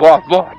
Bak bak.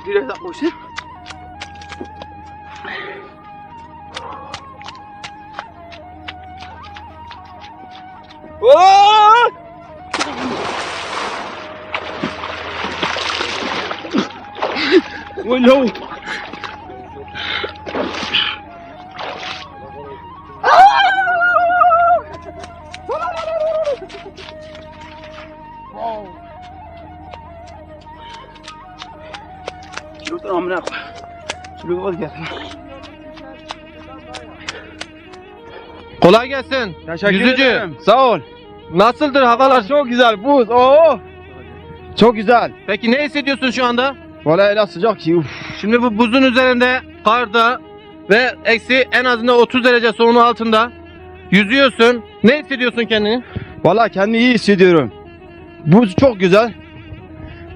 Biraz daha koşun. Oh no! Lütfen amına koy. Şunu vazgeçin. Kolay gelsin. Teşekkür Yüzücü. ederim. Sağ ol. Nasıldır havalar? Çok güzel buz. Oo. Çok güzel. Peki ne hissediyorsun şu anda? Vallahi öyle sıcak ki. Uf. Şimdi bu buzun üzerinde, karda ve eksi en azından 30 derece soğuğun altında yüzüyorsun. Ne hissediyorsun kendini? Vallahi kendimi iyi hissediyorum. Buz çok güzel.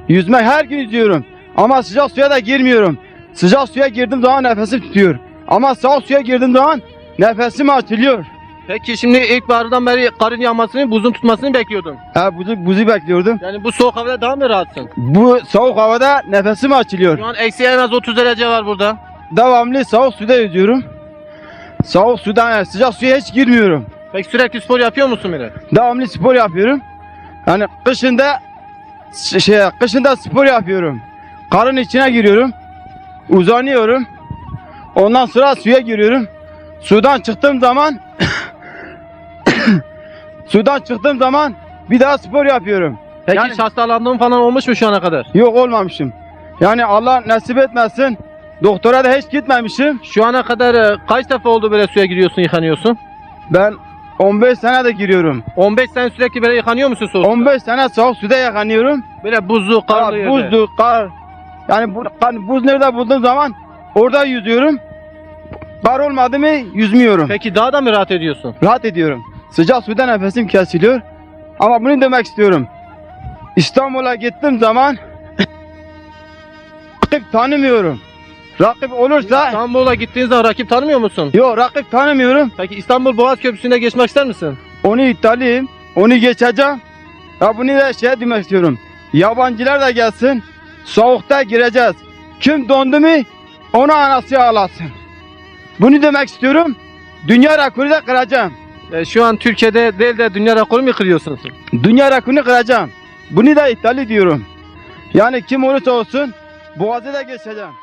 Yüzmek her gün yüzüyorum. Ama sıcak suya da girmiyorum. Sıcak suya girdiğim zaman nefesim tutuyor. Ama soğuk suya girdiğim zaman nefesim açılıyor. Peki şimdi ilkbahardan beri karın yağmasını, buzun tutmasını bekliyordun. Buzu bekliyordum. Yani bu soğuk havada daha mı rahatsın? Bu soğuk havada nefesim açılıyor. Şu an eksi en az 30 derece var burada. Devamlı soğuk suda yüzüyorum. Soğuk sudan yani sıcak suya hiç girmiyorum. Peki sürekli spor yapıyor musun bile? Devamlı spor yapıyorum. Yani kışında spor yapıyorum. Karın içine giriyorum. Uzanıyorum. Ondan sonra suya giriyorum. Sudan çıktığım zaman bir daha spor yapıyorum. Peki Yani- hiç hastalandığın falan olmuş mu şu ana kadar? Yok olmamışım. Yani Allah nasip etmesin. Doktora da hiç gitmemişim. Şu ana kadar kaç defa oldu böyle suya giriyorsun, yıkanıyorsun? Ben 15 sene de giriyorum. 15 sene sürekli böyle yıkanıyor musun soğukta? 15 sene soğuk suda yıkanıyorum. Böyle buzlu, karlı yerde. Buzlu, kar. Yani buz nerede bulduğum zaman orada yüzüyorum. Kar olmadı mı yüzmüyorum. Peki daha da mı rahat ediyorsun? Rahat ediyorum. Sıcak suda nefesim kesiliyor. Ama bunu demek istiyorum. İstanbul'a gittiğim zaman rakip tanımıyorum. Rakip olursa İstanbul'a gittiğin zaman rakip tanımıyor musun? yok, rakip tanımıyorum. Peki İstanbul Boğaz Köprüsü'nde geçmek ister misin? Onu iptaliyim. Onu geçeceğim. Ya bunu da demek istiyorum. Yabancılar da gelsin. Soğukta gireceğiz. Kim dondu mu onu anası ağlasın. Bunu demek istiyorum. Dünya rekoru da kıracağım. Şu an Türkiye'de değil de dünya rekoru mu kırıyorsun sen? Dünya rekorunu kıracağım. Bunu da iptal ediyorum. Yani kim olursa olsun Boğaz'ı da geçeceğim.